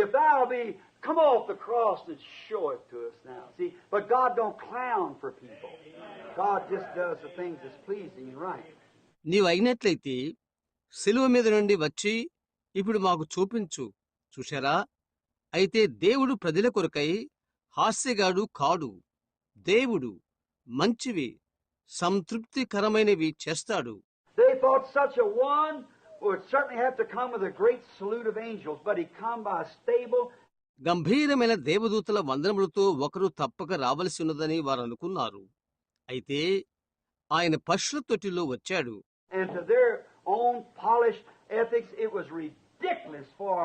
if thou be, come off the cross and show it to us now. See, but God don't clown for people. God just does the things that's pleasing and right. నీవు అయినట్లయితే సిలువ మీద నుండి వచ్చి ఇప్పుడు మాకు చూపించు. చూశారా? అయితే దేవుడు ప్రజల కొరకై హాస్యగాడు కాడు. దేవుడు మంచివి, సంతృప్తికరమైనవి చేస్తాడు. They thought such a one would certainly have to come with a great salute of angels, but he come by a stable. గంభీరమైన దేవదూతల వందనములతో ఒకరు తప్పక రావలసి ఉన్నదని వారు అనుకున్నారు. అయితే ఆయన పశుల తొట్టిలో వచ్చాడు. And to their own polished ethics, it was ridiculous for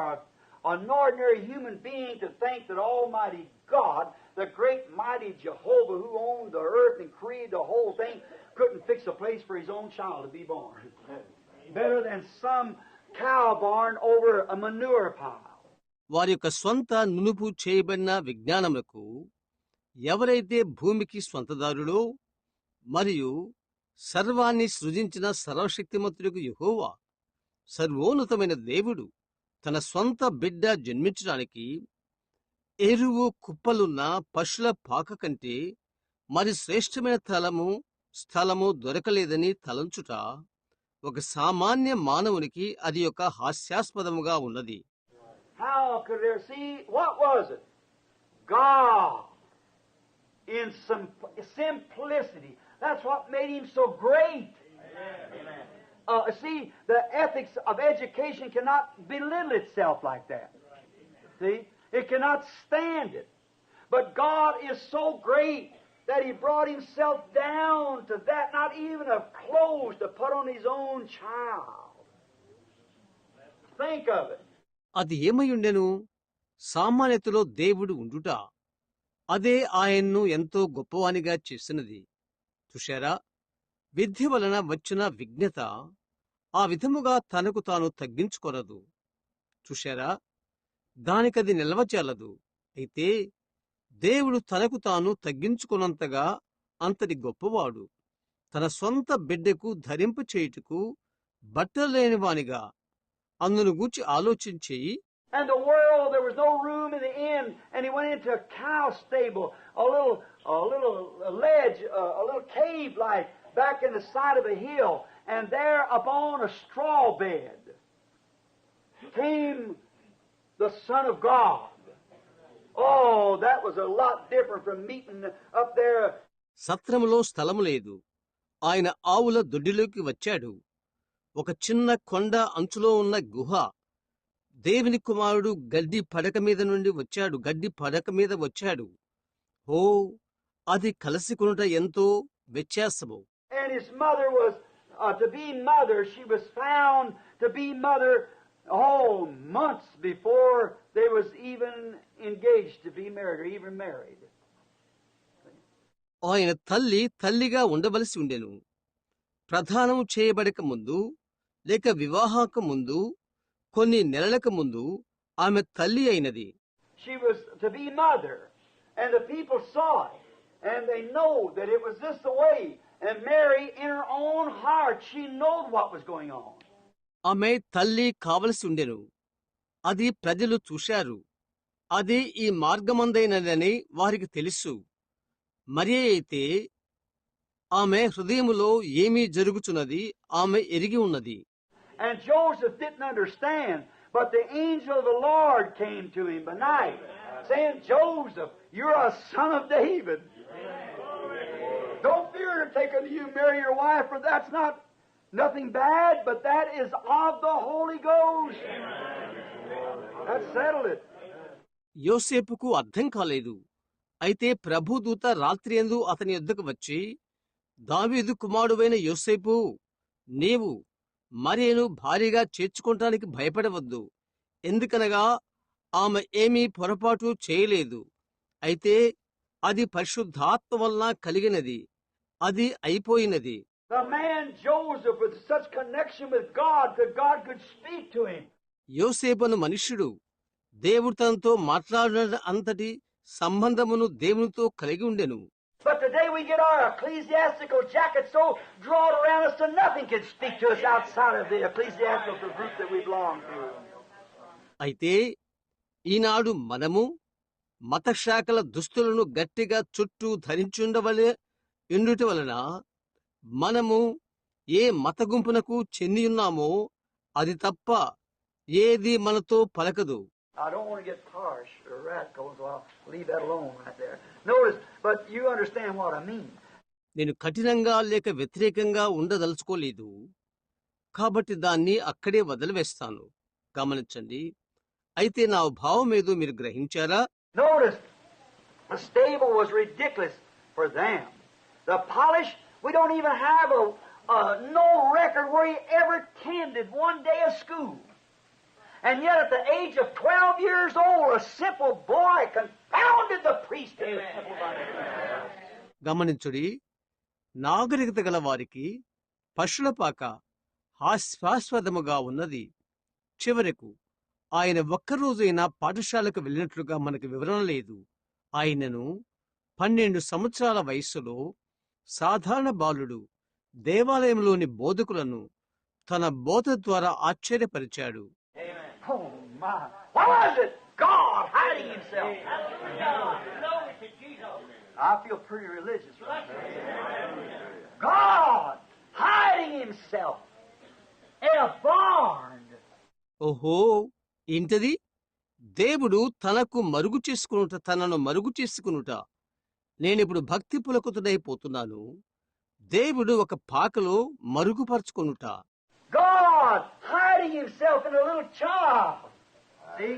an ordinary human being to think that Almighty God, the great mighty Jehovah who owned the earth and created the whole thing, couldn't fix a place for his own child to be born. Better than some cow barn over a manure pile. వారి యొక్క స్వంత నునుపు చేయబడిన విజ్ఞానములకు ఎవరైతే భూమికి స్వంతదారుడో మరియు సర్వాన్ని సృజించిన సర్వశక్తిమంతుడికి యెహోవా, సర్వోన్నతమైన దేవుడు తన స్వంత బిడ్డ జన్మించడానికి ఎరువు కుప్పలున్న పశుల పాక కంటే మరి శ్రేష్టమైన స్థలము దొరకలేదని తలంచుట ఒక సామాన్య మానవునికి అది ఒక హాస్యాస్పదముగా ఉన్నది. How could there see? What was it? God in simplicity. That's what made him so great. See, the ethics of education cannot belittle itself like that. See, it cannot stand it. But God is so great that he brought himself down to that, not even of clothes to put on his own child. Think of it. అది ఏమయుండెను? సామాన్యతలో దేవుడు ఉండుట, అదే ఆయన్ను ఎంతో గొప్పవానిగా చేసినది. చూశారా? విద్య వలన వచ్చిన విజ్ఞత ఆ విధముగా తనకు తాను తగ్గించుకొనదు. చూశారా? దానికది నిలవచాలదు. అయితే దేవుడు తనకు తాను తగ్గించుకున్నంతగా అంతటి గొప్పవాడు. తన సొంత బిడ్డకు ధరింప చేయుటకు బట్టలేని వానిగా అందును గూర్చి ఆలోచించి, And the world, there was no room in the inn, and he went into a cow stable, a little ledge, a little cave like back in the side of a hill, and there upon a straw bed came the Son of God. Oh, that was a lot different from meeting up there. సత్రములో స్థలము లేదు. ఆయన ఆవుల దొడ్డిలోకి వచ్చాడు. ఒక చిన్న కొండ అంచులో ఉన్న గుహ. దేవుని కుమారుడు గడ్డి పడక మీద వచ్చాడు. ఓ, అది కలసి కొనుట ఎంతో వ్యత్యాసము. And his mother was to be mother. She was found to be mother months before they was even engaged to be married or even married. ఆయన తల్లిగా ఉండవలసి ఉండెను. ప్రధానము చేయబడక ముందు లేక వివాహక ముందు కొన్ని నెలలకు ముందు ఆమె తల్లి అయినది. She was to be mother, and the people saw it, and they know that it was this the way. And Mary, in her own heart, she knowed what was going on. ఆమె తల్లి కావలసి ఉండెను. అది ప్రజలు చూశారు. అది ఈ మార్గమందైనదని వారికి తెలుసు. మరియ అయితే ఆమె హృదయములో ఏమీ జరుగుచున్నది ఆమె ఎరిగి ఉన్నది. And Joseph didn't understand, but the angel of the Lord came to him by night, saying, Joseph, you're a son of David. Don't fear to take unto you Mary your wife, for that's nothing bad, but that is of the Holy Ghost. That settled it. యోసేపుకు అర్థం కాలేదు. అయితే ప్రభుదూత రాత్రియందు అతని యొద్దకు వచ్చి, దావీదు కుమారుడైన యోసేపు, నీవు మరియను భార్యగా చేర్చుకోవటానికి భయపడవద్దు. ఎందుకనగా ఆమె ఏమీ పొరపాటు చేయలేదు. అయితే అది పరిశుద్ధాత్మ వలన కలిగినది. అది అయిపోయినది. The man Joseph with such connection with God that God could speak to him. యోసేపును మనుష్యుడు దేవుడు తనతో మాట్లాడిన అంతటి సంబంధమును దేవునితో కలిగి ఉండెను. But today we get our ecclesiastical jacket so drawn around us that nothing can speak to us outside of the ecclesiastical group that we belong to. అయితే ఈనాడు మనము మత శాఖల దుస్తులను గట్టిగా చుట్టూ ధరించుండవలే ఎండుట వలన మనము ఏ మత గుంపునకు చెందియున్నామో అది తప్ప ఏది మనతో పలకదు. I don't want to get harsh or radical, so I'll leave that alone right there. Notice, but you understand what I mean. నేను కఠినంగా లేక వ్యతిరేకంగా ఉండదలుచుకోలేదు, కాబట్టి దాన్ని అక్కడే వదిలివేస్తాను. గమనించండి. అయితే నా భావం ఏదో మీరు గ్రహించారా? Notice, the stable was ridiculous for them. The polish, we don't even have no record where he ever attended one day of school. And yet at the age of 12 years old, a simple boy confounded the priest in the temple. గమనించుడి, నాగరికత గల వారికి పశులపాక హాస్యాస్పదముగా ఉన్నది. చివరకు ఆయన ఒక్కరోజైనా పాఠశాలకు వెళ్ళినట్లుగా మనకు వివరణ లేదు. ఆయనను 12 సంవత్సరాల వయస్సులో సాధారణ బాలుడు దేవాలయంలోని బోధకులను తన బోధ ద్వారా ఆశ్చర్యపరిచాడు. Oh my! What was it? God hiding Himself. I feel pretty religious right now. God hiding Himself in a barn. ఓహో, ఏంటది? దేవుడు తనను మరుగు చేసుకునుట. నేనిప్పుడు భక్తి పులకుతుడైపోతున్నాను. దేవుడు ఒక పాకలో మరుగుపరుచుకొనుట. God hiding Himself in a little child. See?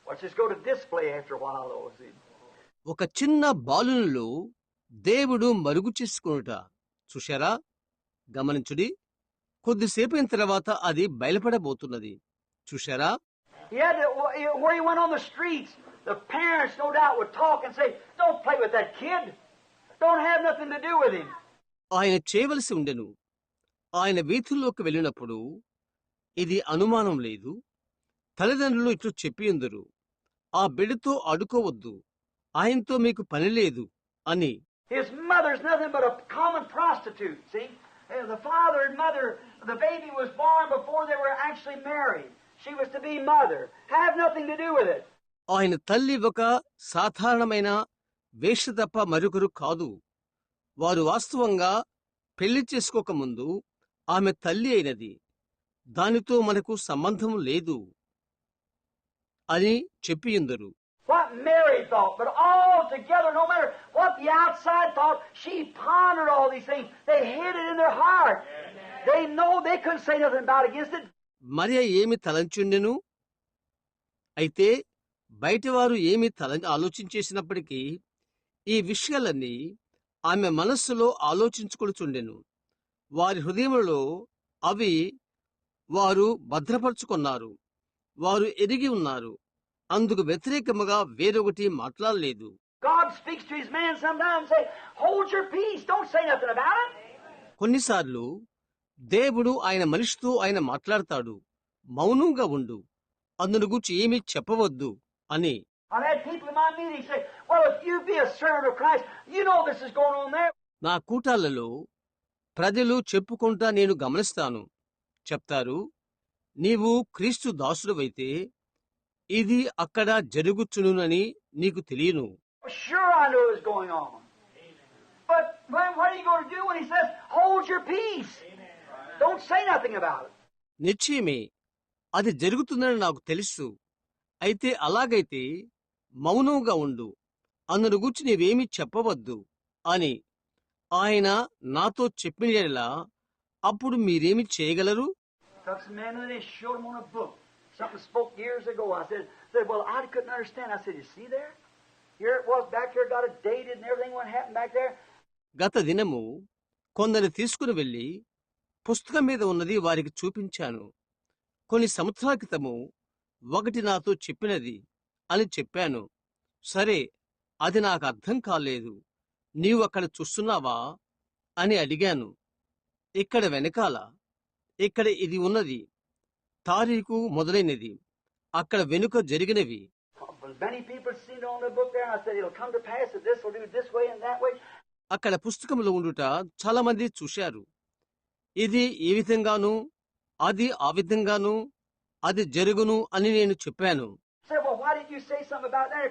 Let's just go to display after a while, though. See? ఒక చిన్న బాలునిలో దేవుడు మరుగు చేసుకునుట చూశారా? గమనించుడి. కొద్దిసేపైన తర్వాత అది బయలుపడబోతున్నది. చూశారా? He had to, where he went on the streets, the parents no doubt would talk and say, "Don't play with that kid. Don't have nothing to do with him." ఆయన చేయవలసి ఉండెను. ఆయన వీధుల్లోకి వెళ్ళినప్పుడు ఇది అనుమానం లేదు, తల్లిదండ్రులు ఇట్లు చెప్పియుందురు, ఆ బిడ్డతో ఆడుకోవద్దు, ఆయనతో మీకు పని లేదు అని. His mother's nothing but a common prostitute, see? The father and mother, the baby was born before they were actually married. She was to be mother. Have nothing to do with it. ఆయన తల్లి ఒక సాధారణమైన వేశ్య తప్ప మరొకరు కాదు. వారు వాస్తవంగా పెళ్లి చేసుకోకముందు ఆమె తల్లి అయినది. దానితో మనకు సంబంధం లేదు అని చెప్పియుందరు. What Mary thought, but all together, no matter what the outside thought, she pondered all these things. They hid it in their heart. They know they couldn't say nothing about against it. మరియ ఏమి తలంచుండెను? అయితే బయటవారు ఏమి ఆలోచించేసినప్పటికీ ఈ విషయాలన్నీ ఆమె మనస్సులో ఆలోచించుకొనుచుండెను. వారి హృదయములో అవి వారు భద్రపరుచుకున్నారు. వారు ఎరిగి ఉన్నారు. అందుకు వ్యతిరేకముగా వేరొకటి మాట్లాడలేదు. God speaks to His man sometimes and say, "Hold your peace. Don't say nothing about it." కొన్నిసార్లు దేవుడు ఆయన మనిషితో ఆయన మాట్లాడతాడు, మౌనంగా ఉండు, అందును గురించి ఏమీ చెప్పవద్దు అని. I've had people in my meeting say, "Well, if you be a servant of Christ, you know this is going on there." నా కూటాలలో ప్రజలు చెప్పుకుంటా నేను గమనిస్తాను. చెప్తారు, నీవు క్రీస్తు దాసుడవైతే ఇది అక్కడ జరుగుచునునని నీకు తెలియను. Sure, I know what's going on. But what are you going to do when He says, "Hold your peace. Don't say nothing about it"? నిశ్చయమే అది జరుగుతుందని నాకు తెలుసు. అయితే అలాగైతే మౌనంగా ఉండు, అందును గూర్చి నీవేమీ చెప్పవద్దు అని ఆయన నాతో చెప్పినలా అప్పుడు మీరేమి చేయగలరు? Took some men and they showed them on a book. Something spoke years ago. I said, "Well, I couldn't understand." I said, "You see there? Here it was back here, got it dated and everything. What happened back there?" గత దినము కొందరు తీసుకుని వెళ్ళి పుస్తకం మీద ఉన్నది వారికి చూపించాను. కొన్ని సంవత్సరాల క్రితము ఒకటి నాతో చెప్పినది అని చెప్పాను. సరే, అది నాకు అర్థం కాలేదు. నీవు అక్కడ చూస్తున్నావా అని అడిగాను. ఇక్కడ వెనకాల, ఇక్కడ ఇది ఉన్నది, తారీఖు మొదలైనది, అక్కడ వెనుక జరిగినవి. Many people seen it on the book there. I said, "It'll come to pass that this will do this way and that way." అక్కడ పుస్తకంలో ఉండుట చాలా మంది చూశారు. ఇది ఈ విధంగాను, అది ఆ విధంగాను, అది జరుగును అని నేను చెప్పాను. Said, "Well, why didn't you say something about that?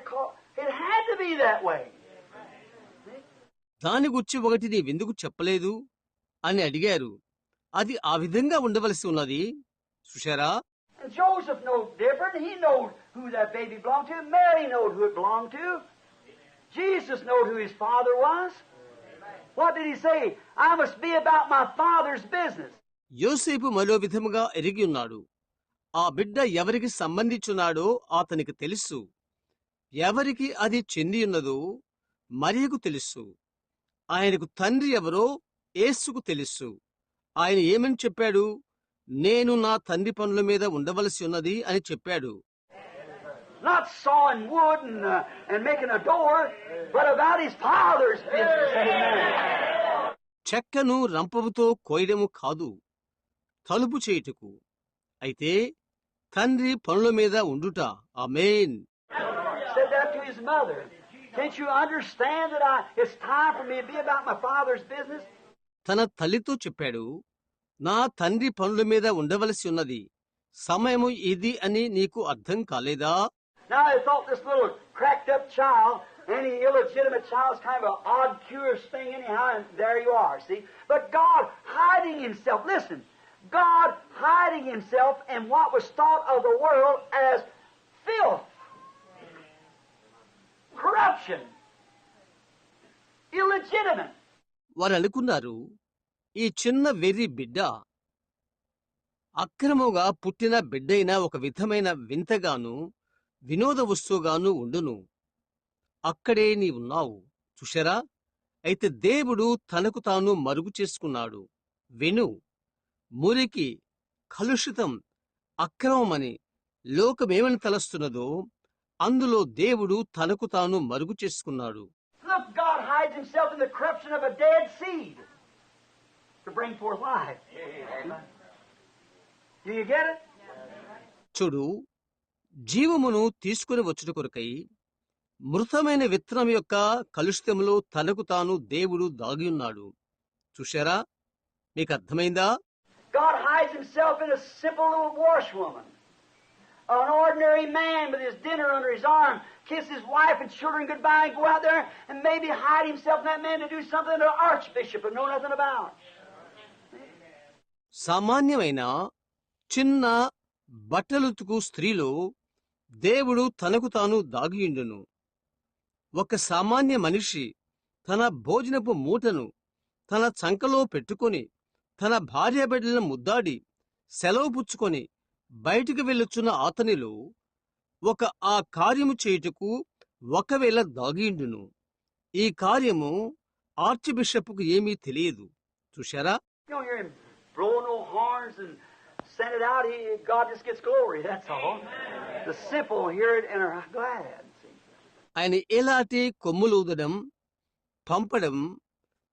It had to be that way. దాని గురించి ఒకటి నీవెందుకు చెప్పలేదు అని అడిగారు. అది ఆ విధంగా ఉండవలసి ఉన్నది. చూశారా? And Joseph knowed different. He knowed who that baby belonged to. Mary knowed who it belonged to. Jesus knowed who his father was. What did he say? I must be about my father's business. యోసేపు మరో విధముగా ఎరిగి ఉన్నాడు. ఆ బిడ్డ ఎవరికి సంబంధించున్నాడో అతనికి తెలుసు. ఎవరికి అది చెందియున్నదో మరియకు తెలుసు. ఆయనకు తండ్రి ఎవరో యేసుకు తెలుసు. ఆయన ఏమని చెప్పాడు? నేను నా తండ్రి పనుల మీద ఉండవలసి ఉన్నది అని చెప్పాడు. Not sawing wood and making a door, but about his father's business. Amen. చెక్కను రంపముతో కోయడము కాదు, తలుపు చేయుటకు, అయితే తండ్రి పనుల మీద ఉండుట. ఆమేన్. Said that to his mother. Can't you understand that it's time for me to be about my father's business? తన తల్లితో చెప్పాడు, నా తండ్రి పనుల మీద ఉండవలసి ఉన్నది, సమయము ఇది అని నీకు అర్థం కాలేదా? Now I thought this little cracked up child, any illegitimate child, is kind of an odd, curious thing anyhow, and there you are, see? But God hiding himself, listen, God hiding himself in what was thought of the world as filth, corruption, illegitimate. వారు అనుకున్నారు, ఈ చిన్న వెర్రి బిడ్డ అక్రమంగా పుట్టిన బిడ్డైన ఒక విధమైన వింతగాను వినోద వస్తువుగాను ఉండును. అక్కడే నీ ఉన్నావు. చూశారా? అయితే దేవుడు తనకు తాను మరుగు చేసుకున్నాడు. విను, మురికి, కలుషితం, అక్రమమని లోకమేమని తలస్తున్నదో అందులో దేవుడు తనకు తాను మరుగు చేసుకున్నాడు. Look, God hides himself in the corruption of a dead seed to bring forth life. Do you get it? చూడు, జీవమును తీసుకుని వచ్చుట కొరకై మృతమైన విత్తనం యొక్క కలుషితములో తనకు తాను దేవుడు దాగి ఉన్నాడు. చూశారా? మీకు అర్థమైందా? God hides himself in a simple little washwoman. An ordinary man with his dinner under his arm, kiss his wife and children goodbye and go out there and maybe hide himself in that man to do something to an archbishop and know nothing about. సామాన్యమైన చిన్న బట్టలుతుకు స్త్రీలో దేవుడు తనకు తాను దాగియుండును. ఒక సామాన్య మనిషి తన భోజనపు మూటను తన చంకలో పెట్టుకొని తన భార్యాబిడ్డలను ముద్దాడి సెలవు పుచ్చుకొని బయటికి వెళ్ళొచ్చున్న అతనిలో ఆ కార్యము చేయుటకు ఒకవేళ దాగియుండును. ఈ కార్యము ఆర్చ్ బిషప్కు ఏమీ తెలియదు. చూశారా? You don't hear him blow no horns and send it out. God just gets glory, that's all. The simple hear it and are glad. ఆయన ఎలాంటి కొమ్ములూదడం, పంపడం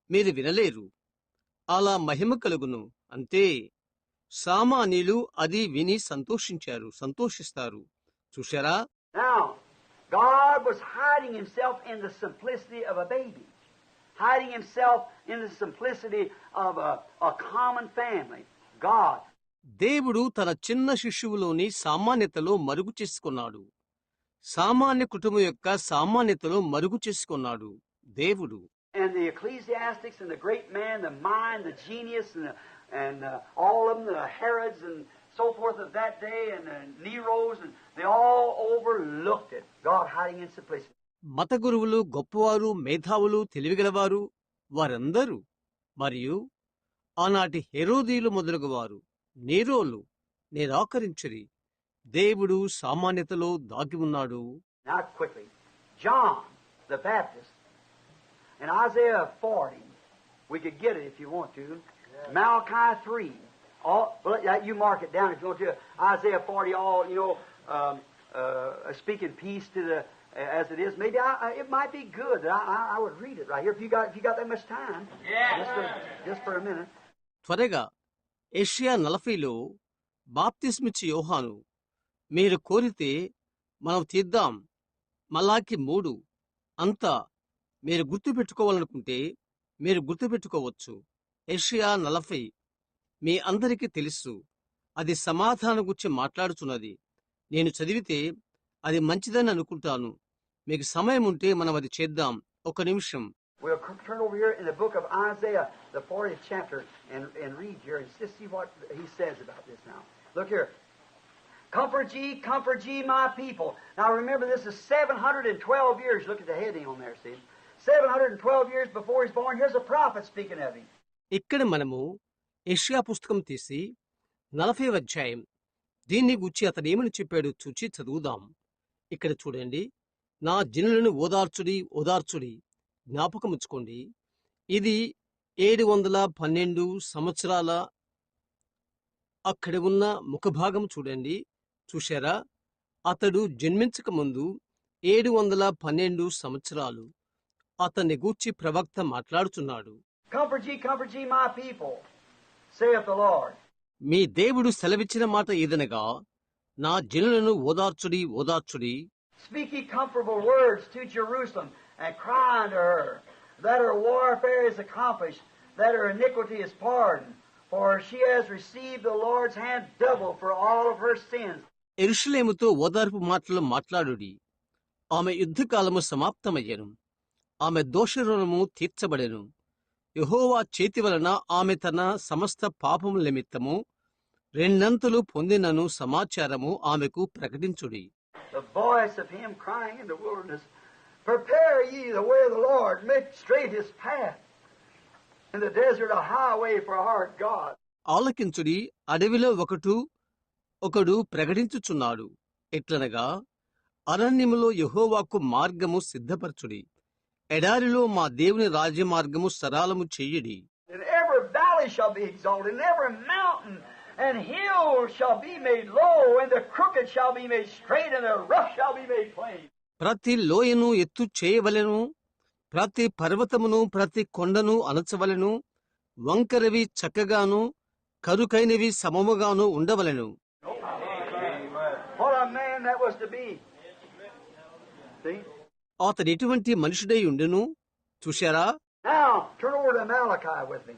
మీరు వినలేరు. అలా మహిమ కలుగును. అంతే. సామాన్యులు అది విని సంతోషిస్తారు. చూశారా? Now, God was hiding himself in the simplicity of a baby. Hiding himself in the simplicity of a common family. God. దేవుడు తన చిన్న శిశువులోని సామాన్యతలో మరుగు చేసుకున్నాడు. సామాన్య కుటుంబం యొక్క సామాన్యతలో మరుగు చేసుకున్నాడు దేవుడు. And the ecclesiastics and the great man, the mind, the genius, and all of them, the Herods and so forth of that day, and the Neros, and they all overlooked it. God hiding in simplicity. మత గురువులు, గొప్పవారు, మేధావులు, తెలివిగలవారు వారందరూ మరియు ఆనాటి హెరోదీలు మొదలగువారు, నీరోలు నిరాకరించిరి. దేవుడు సామాన్యతలో దాగి ఉన్నాడు. Now quickly, John the Baptist in Isaiah 40, we could get it if you want to. Malachi 3, you mark it down if you want to. Isaiah 40, speaking peace to the as it is. Maybe it might be good that I would read it right here if you got that much time. Just for a minute. త్వరగా Asia 40లో బాప్తిస్మిచ్చి యోహాను, మీరు కోరితే మనం తీద్దాం. మలాకి 3 అంతా మీరు గుర్తుపెట్టుకోవాలనుకుంటే మీరు గుర్తుపెట్టుకోవచ్చు. ఏషియా 40 మీ అందరికీ తెలుసు. అది సమాధానం గురించి మాట్లాడుచున్నది. నేను చదివితే అది మంచిదని అనుకుంటాను. మీకు సమయం ఉంటే మనం అది చేద్దాం. ఒక నిమిషం. We'll turn over here in the book of Isaiah, the 40th chapter, and read here and just see what he says about this now. Look here. Comfort ye, my people. Now remember, this is 712 years. Look at the heading on there, see? 712 years before he's born. Here's a prophet speaking of him. ఇక్కడ మనము యెషయా పుస్తకం తీసి 40వ అధ్యాయం దీన్ని గురించి అతను ఏమని చెప్పాడు చూచి చదువుదాం. ఇక్కడ చూడండి. నా జనులను ఓదార్చుడి ఓదార్చుడి, జ్ఞాపకముచ్చుకోండి. ఇది 712 సంవత్సరాల అక్కడ ఉన్న ముఖభాగం చూడండి. చూశారా? అతడు జన్మించక ముందు 712 సంవత్సరాలు అతన్ని గూర్చి ప్రవక్త మాట్లాడుచున్నాడు. Comfort ye, my people, saith the Lord. మీ దేవుడు సెలవిచ్చిన మాట ఏదనగా, నా జనులను ఓదార్చుడి ఓదార్చుడి. Speak ye comfortable words to Jerusalem, and cry unto her, that her warfare is accomplished, that her iniquity is pardoned, for she has received the Lord's hand double for all of her sins. యెరూషలేముతో ఓదార్పు మాటలు మాట్లాడుడి. ఆమె యుద్ధకాలము సమాప్తమయ్యెను, ఆమె దోషరుణము తీర్చబడెను. యెహోవా చేతి వలన ఆమె తన సమస్త పాపముల నిమిత్తము రెండంతలు పొందినను సమాచారము ఆమెకు ప్రకటించుడి. The voice of him crying in the wilderness, prepare ye the way of the Lord, make straight his path. In the desert a highway for our God. ఆలకించుడి, అడవిలో ఒకడు ప్రకటించుచున్నాడు. ఎట్లనగా, అరణ్యములో యెహోవాకు మార్గము సిద్ధపరచుడి, ఎడారిలో మా దేవుని రాజ్యమార్గము సరళము చెయ్యుడి. And every valley shall be exalted, and every mountain and hill shall be made low, and the crooked shall be made straight, and the rough shall be made plain. ప్రతి లోయను ఎత్తు చేయవలెను, ప్రతి పర్వతమును ప్రతి కొండను అణచవలెను, వంకరవి చక్కగాను కరుకైనవి సమముగాను ఉండవలెను. What a man that was to be. See? అతడు ఎటువంటి మనుషుడై ఉండును. చూశారా? Now, turn over to Malachi with me.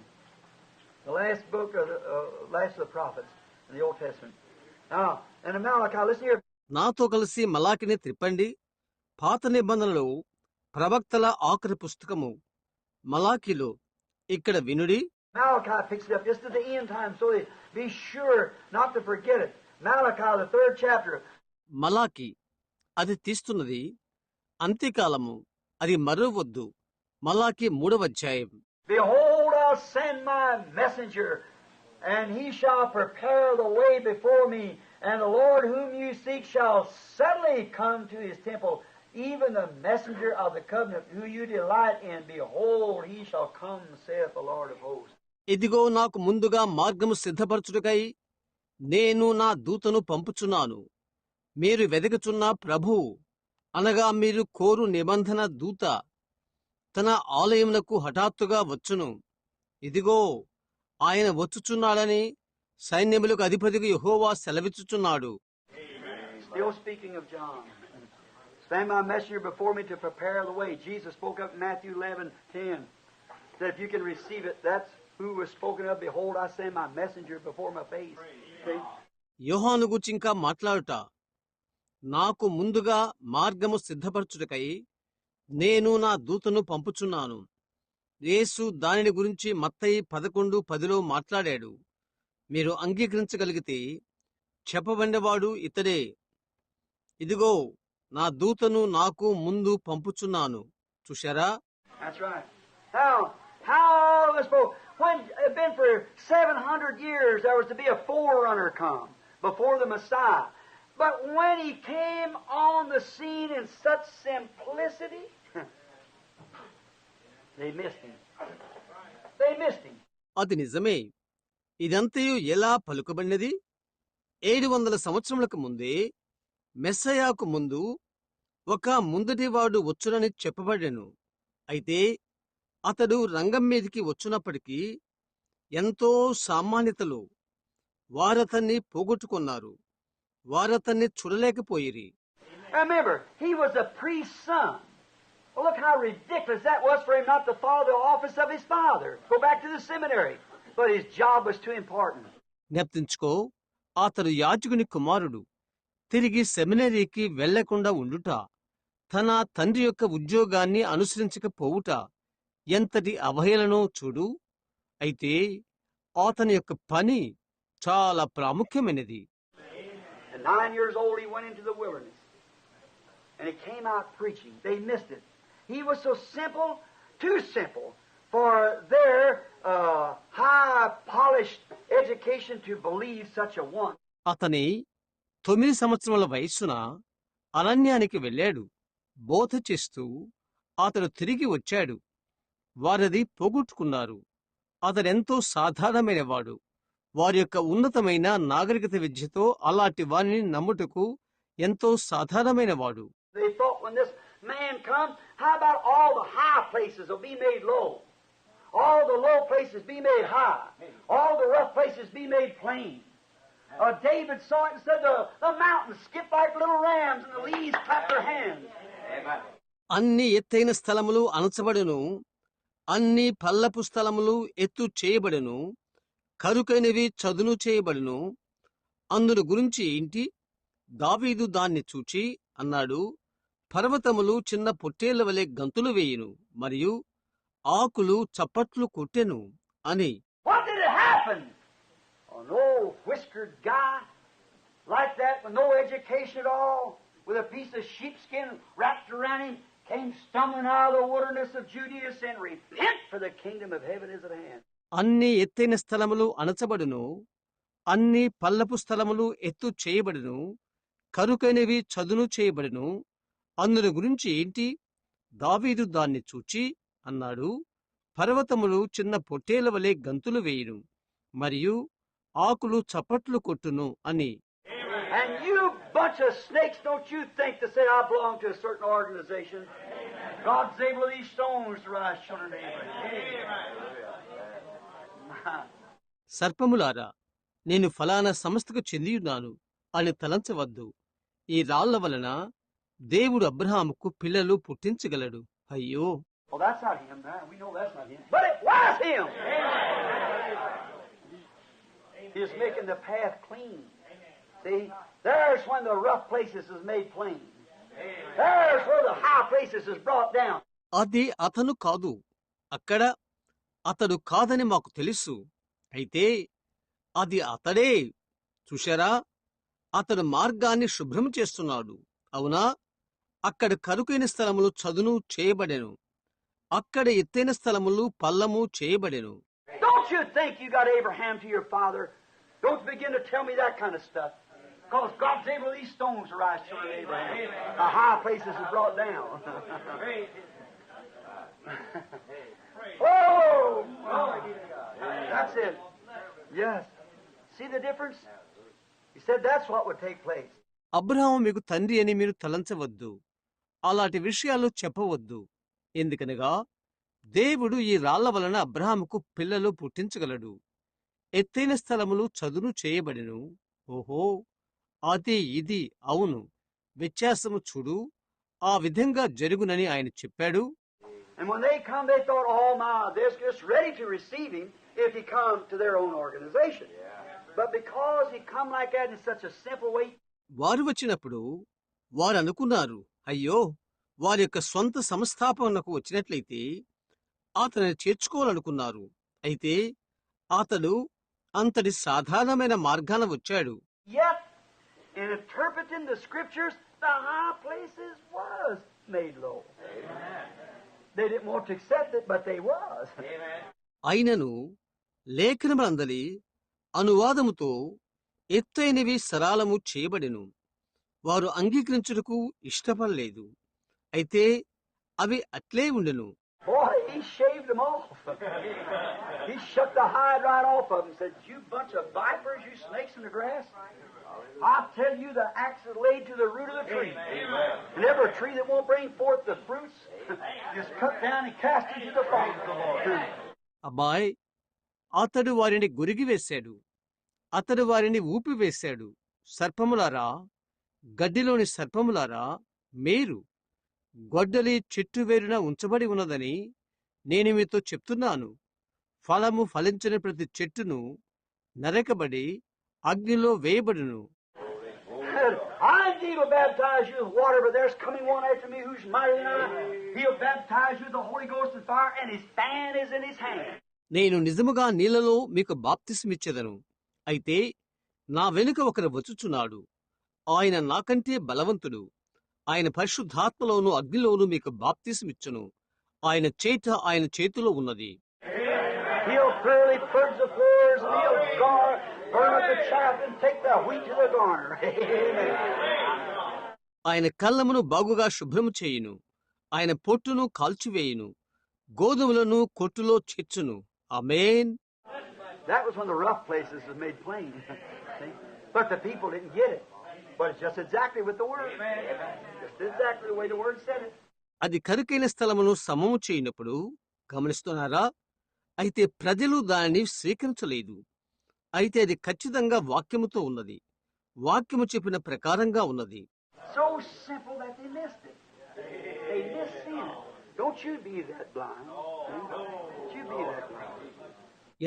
The last book of the last of the prophets in the Old Testament. Now, and in Malachi, listen here. నాతో కలిసి మలాకిని త్రిప్పండి. పాత నిబంధనలో ప్రవక్తల ఆఖరి పుస్తకము మలాకిలో ఇక్కడ వినుడి. Malachi picks it up just at the end time, so they be sure not to forget it. Malachi, the 3rd chapter. మలాకి అది తీస్తున్నది అంత్యకాలము, అది మరువద్దు. మలాకి 3వ అధ్యాయం. Behold, I'll send my messenger, and he shall prepare the way before me, and the Lord whom you seek shall suddenly come to his temple, even the messenger of the covenant who you delight in. Behold, he shall come, saith the Lord of hosts. ఇదిగో నాకు ముందుగా మార్గము సిద్ధపరచుటకై నేను నా దూతను పంపుచున్నాను. మీరు వెదకుచున్న ప్రభువు, అనగా మీరు కోరు నిబంధన దూత తన ఆలయమునకు హఠాత్తుగా వచ్చును. ఇదిగో ఆయన వచ్చుచున్నాడని సైన్యములకు అధిపతిగా యెహోవా సెలవిచ్చుచున్నాడు. Still speaking of John. Send my messenger before me to prepare the way. Jesus spoke up in Matthew 11:10. Said if you can receive it, that's who was spoken of. Behold, I send my messenger before my face. See? యోహాను గురించి ఇంకా మాట్లాడుట, నాకు ముందుగా మార్గము సిద్ధపరచుటకై నేను నా దూతను పంపుచున్నాను. యేసు దానిని గురించి మత్తయి 11:10లో మాట్లాడాడు. మీరు అంగీకరించగలిగితే చెప్పబడినవాడు ఇతడే. ఇదిగో నా దూతను నాకు ముందు పంపుచున్నాను. చూశారా? That's right. How was when it been for 700 years there was to be a forerunner come before the Messiah. But when he came on the scene in such simplicity, they missed him. They missed him. అది నిజమే. ఇదంతయు ఎలా పలుకబడినది? 700 సంవత్సరములకు ముందే మెస్సయాకు ముందు ఒక ముందటివాడు వచ్చునని చెప్పబడెను. అయితే అతడు రంగం మీదికి వచ్చునప్పటికీ ఎంతో సామాన్యతలో వారతన్ని పోగొట్టుకున్నారు. వారతన్ని చూడలేకపోయిరి. Remember, he was a priest's son. Well, look how ridiculous that was for him not to follow the office of his father. Go back to the seminary. But his job was too important. జ్ఞప్తించుకో, అతడు యాజకుని కుమారుడు. తిరిగి సెమినరీకి వెళ్లకుండా ఉండుట, తన తండ్రి యొక్క ఉద్యోగాన్ని అనుసరించకపోవుట ఎంతటి అవహేళనో చూడు. అయితే అతని యొక్క పని చాలా ప్రాముఖ్యమైనది. At 9 years old, he went into the wilderness. And he came out preaching. They missed it. He was so simple, too simple for their high-polished education to believe such a one. అతని 9 సంవత్సరముల వయస్సున అరణ్యానికి వెళ్ళాడు. బోధ చేస్తూ అతడు తిరిగి వచ్చాడు. వారది పోగొట్టుకున్నారు. అతడెంతో సాధారణమైనవాడు. వారి యొక్క ఉన్నతమైన నాగరికత విద్యతో అలాంటి వారిని నమ్ముటకు ఎంతో సాధారణమైనవాడు. They thought when this man comes, how about all the high places will be made low? All the low places be made high. All the rough places be made plain. David saw it and said, the mountains skip like little rams and the leaves clap their hands. అన్ని ఎత్తైన స్థలములు అణచబడును, అన్ని పల్లపు స్థలములు ఎత్తు చేయబడును, కరుకైనవి చదును చేయబడును. అందును గురించి ఇంటి దావీదు దాన్ని చూచి అన్నాడు, పర్వతములు చిన్న పొట్టేళ్ల వలె గంతులు వేయును, మరియు ఆకులు చప్పట్లు కొట్టెను అని. What did it happen? An old whiskered guy like that with no education at all, with a piece of sheepskin wrapped around him, came stumbling out of the wilderness of Judea and repent, for the kingdom of heaven is at hand. అన్ని ఎత్తైన స్థలములు అణచబడును, అన్ని పల్లపు స్థలములు ఎత్తు చేయబడును, కరుకైనవి చదును చేయబడును. అందును గురించి ఏంటి? దావీదు దాన్ని చూచి అన్నాడు, పర్వతములు చిన్న పొట్టేల వలె గంతులు వేయును, మరియు ఆకులు చప్పట్లు కొట్టును అని. And you bunch of snakes, don't you think to say I belong to a certain organization? God's able these stones to rise children of Abraham. సర్పములారా, నేను ఫలానా సంస్థకు చెందియున్నాను అని తలంచవద్దు. ఈ రాళ్ల వలన దేవుడు అబ్రహాముకు పిల్లలు పుట్టించగలడు. అయ్యో, Well, that's not him, man. We know that's not him. But it was him. He's making the path clean. See, there's when the rough places is made plain. There's where the high places is brought down. అది అతను కాదు, అక్కడ అతడు కాదని మాకు తెలుసు. అయితే అది అతడే. చూశారా, అతడు మార్గాన్ని శుభ్రం చేస్తున్నాడు. అవునా? అక్కడ కరుకైన స్థలములు చదును చేయబడెను, అక్కడ ఎత్తైన స్థలములు పల్లము చేయబడెను. Don't you think you got Abraham to your father? Don't begin to tell me that kind of stuff. Because God's able these stones to rise children of Abraham. The high places is brought down. Oh! That's it. Yes. See the difference? He said that's what would take place. Abraham మీకు తండ్రి అని మీరు తలంచవద్దు, అలాంటి విషయాలు చెప్పవద్దు. ఎందుకనగా దేవుడు ఈ రాళ్ల వలన అబ్రహాముకు పిల్లలు పుట్టించగలడు. ఎత్తైన స్థలములు చదును చేయబడెను. ఓహో, అది ఇది అవును, వ్యత్యాసము చూడు, ఆ విధంగా జరుగునని ఆయన చెప్పాడు. And when they come, they thought, oh my, they're just ready to receive him if he come to their own organization. But because he come like that in such a simple way. వారు వచ్చినప్పుడు వారు అనుకున్నారు, అయ్యో, వారి యొక్క సొంత సంస్థాపనకు వచ్చినట్లయితే అతనిని చేర్చుకోవాలనుకున్నారు. అయితే అతడు అంతటి సాధారణమైన మార్గాన వచ్చాడు. Yet, in interpreting the scriptures, the high places was made low. They didn't want to accept it, but they was. అయినను లేఖనములందలి అనువాదముతో ఎత్తైనవి సరాలము చేయబడెను. వారు అంగీకరించుటకు ఇష్టపడలేదు. అయితే అవి అట్లే ఉండెను. Boy, he shaved them off. He shook the hide right off of them and said, you bunch of vipers, you snakes in the grass. I tell you, the axe is laid to the root of the tree. And every tree that won't bring forth the fruits is cut down and cast into the fire of the Lord. అబ్బాయ్, అతడు వారిని గురిగి వేశాడు, అతడు వారిని ఊపివేశాడు. సర్పములారా, గడ్డిలోని సర్పములారా, మీరు గొడ్డలి చెట్టు వేరున ఉంచబడి ఉన్నదని నేను మీతో చెప్తున్నాను. ఫలము ఫలించని ప్రతి చెట్టును నరకబడి అగ్నిలో వేయబడును. said, I indeed will baptize you with water, but there's coming one after me who's mightier than I. He'll baptize you with the Holy Ghost and fire, and his fan is in his hand. నేను నిజముగా నీళ్లలో మీకు బాప్తిస్మిచ్చెదను. అయితే నా వెనుక ఒకరు వచ్చుచున్నాడు. ఆయన నాకంటే బలవంతుడు. ఆయన పరిశుద్ధాత్మలోను అగ్నిలోను మీకు బాప్తిస్మిచ్చును. ఆయన చేతిలో ఉన్నది. He'll thoroughly purge the floors, and he'll burn up the chaff and take the wheat to the garner. ఆయన కళ్ళమును బాగుగా శుభ్రము చేయును. ఆయన పొట్టును కాల్చివేయును. గోధుమలను కొట్టులో చేర్చును. ఆమేన్. That was when the rough places was made plain. But the people didn't get it. But it's just exactly with the word. Just exactly the way the word said it. అది కరుకైన స్థలమును సమము చేయనప్పుడు గమనిస్తున్నారా? అయితే ప్రజలు దానిని స్వీకరించలేదు. అయితే అది ఖచ్చితంగా వాక్యముతో ఉన్నది. వాక్యము చెప్పిన ప్రకారంగా ఉన్నది. So simple that they missed it. They missed sin. Don't you be that blind. Don't you be that blind.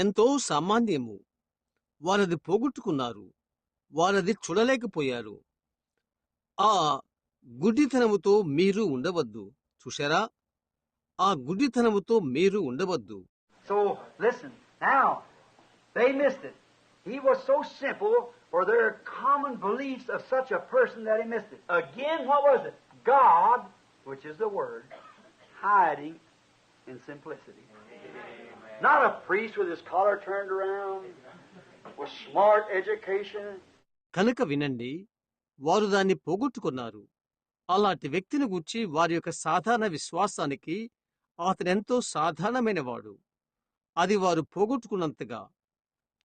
ఎంతో సామాన్యము. వారది పోగొట్టుకున్నారు. వారది చూడలేకపోయారు. ఆ గుడ్డితనముతో మీరు ఉండవద్దు. చూశారా? ఆ గుడ్డితనముతో మీరు ఉండవద్దు. So listen, now they missed it. He was so simple for their common beliefs of such a person that he missed it. Again, what was it? God, which is the word, hiding in simplicity. Not a priest with his collar turned around, with smart education. కనుక వినండి, వారు దాన్ని పోగొట్టుకున్నారు. అలాంటి వ్యక్తిని గూర్చి వారి యొక్క సాధారణ విశ్వాసానికి అతనెంతో సాధారణమైనవాడు. అది వారు పోగొట్టుకున్నంతగా.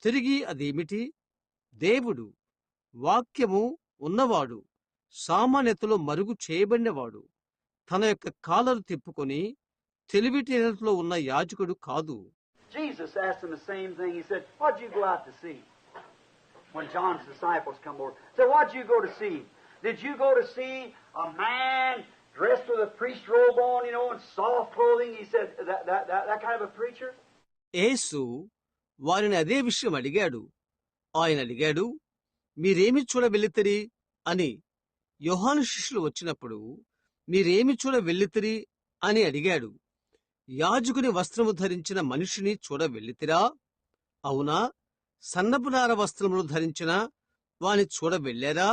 తిరిగి అదేమిటి? దేవుడు, వాక్యము ఉన్నవాడు, సామాన్యతలో మరుగు చేయబడినవాడు, తన యొక్క కాలరు తిప్పుకొని తెలివితేటలో ఉన్న యాజకుడు కాదు. Jesus asked him the same thing. He said, "What did you go out to see?" When John's disciples come over, said, "What did you go to see? Did you go to see a man dressed with a priest robe on, and soft clothing?" He said, "That kind of a preacher." యేసు వారిని అదే విషయం అడిగాడు. ఆయన అడిగాడు, మీరేమి చూడ వెళ్ళితిరి అని. యోహాను శిష్యులు వచ్చినప్పుడు మీరేమి చూడ వెళ్ళితిరి అని అడిగాడు. యాజకుని వస్త్రము ధరించిన మనిషిని చూడ వెళ్ళితిరా? అవునా? సన్నపునార వస్త్రములు ధరించిన వాని చూడ వెళ్ళారా?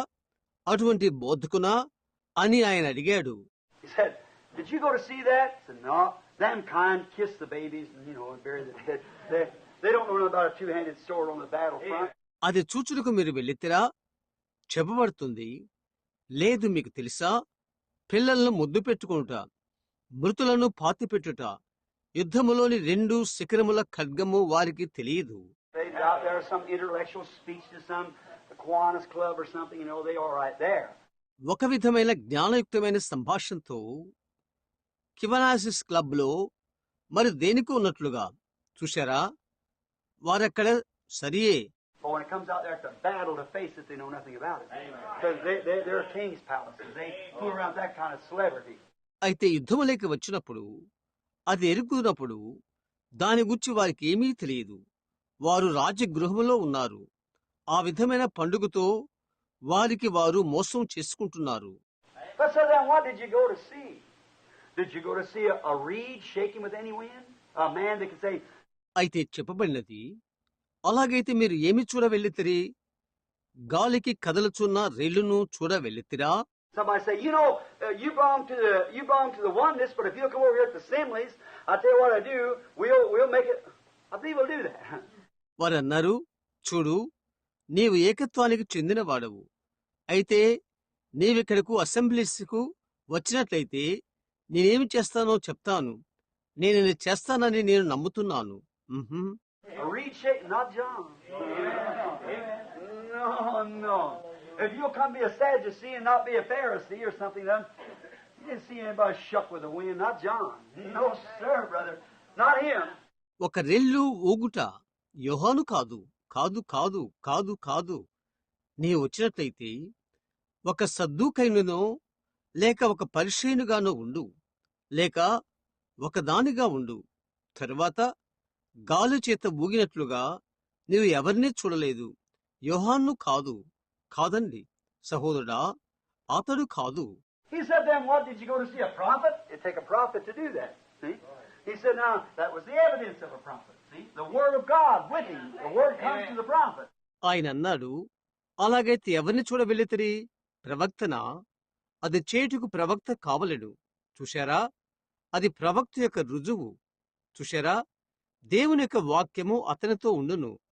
అటువంటి బోధకునా అని ఆయన అడిగాడు. He said, "Did you go to see that?" He said, "No. Them kind kiss the babies and bury the dead. They don't know nothing about a two-handed sword on the battlefront." అది చూచుటకు మీరు వెళ్ళితిరా? చెప్పబడుతుంది. లేదు, మీకు తెలుసా? పిల్లలను ముద్దు పెట్టుకొనుట, మృతులను పాతిపెట్టుట, యుద్ధములోని 2 శిఖరముల ఖడ్గము వారికి తెలియదు. Out there some intellectual speech to some Kiwanis club or something, they all right there. ఒక విధమైన జ్ఞానయుక్తమైన సంభాషణతో కివనాసిస్ క్లబ్ లో మరి దేనికో ఉన్నట్లుగా. చూశారా? వారక్కడ సరియే. But when it comes out there at the battle to face it, they know nothing about it. Because they're king's palaces. They fool around that kind of celebrity. అయితే యుద్ధములేక వచ్చినప్పుడు, అది ఎరుగునప్పుడు దాని గురించి వారికి ఏమీ తెలియదు. వారు రాజగృహములో ఉన్నారు. ఆ విధమైన పండుగతో వారికి వారు మోసం చేసుకుంటున్నారు. But so then what did you go to see? Did you go to see a reed shaking with any wind? A man that can say... అయితే చెప్పబడినది, అలాగైతే మీరు ఏమి చూడ వెళ్ళితిరి? గాలికి కదలుచున్న రేళ్లును చూడ వెళ్ళితిరా? Somebody say, you belong to the oneness, but if you'll come over here at the Assemblies, I'll tell you what I do, we'll make it... I believe we'll do that. వారు అన్నారు, చూడు, నీవు ఏకత్వానికి చెందిన వాడవు. అయితే నీవిక్కడకు అసెంబ్లీస్కు వచ్చినట్లయితే నేనేమి చేస్తానో చెప్తాను. నేను ఇది చేస్తానని నేను నమ్ముతున్నాను. Read shake, not John. No. If you'll come be a Sadducee and not be a Pharisee or something, then you didn't see anybody shuck with the wind, not John. No, sir, brother. Not him. ఒక రెల్లు ఊగుట యోహాను కాదు, కాదు కాదు కాదు కాదు. నీ వచ్చినట్లయితే ఒక సద్దూకైనునో లేక ఒక పరిశీనుగానో ఉండు, లేక ఒకదానిగా ఉండు. తరువాత గాలి చేత ఊగినట్లుగా నీవు ఎవరినీ చూడలేదు. యోహాను కాదు, కాదండి. సహోదరుడా, అతడు కాదు. He said, then what, did you go to see a prophet? It'd take a prophet to do that. See? He said, now, that was the evidence of a prophet. See? The Word of God with him. The Word comes to the prophet. ఆయన అన్నాడు, అలాగైతే ఎవరిని చూడవెళ్ళితిరి? ప్రవక్తన? అది చేటుకు ప్రవక్త కావలెను. చూశారా, అది ప్రవక్త యొక్క రుజువు. చూశారా, దేవుని యొక్క వాక్యము అతనితో ఉండును.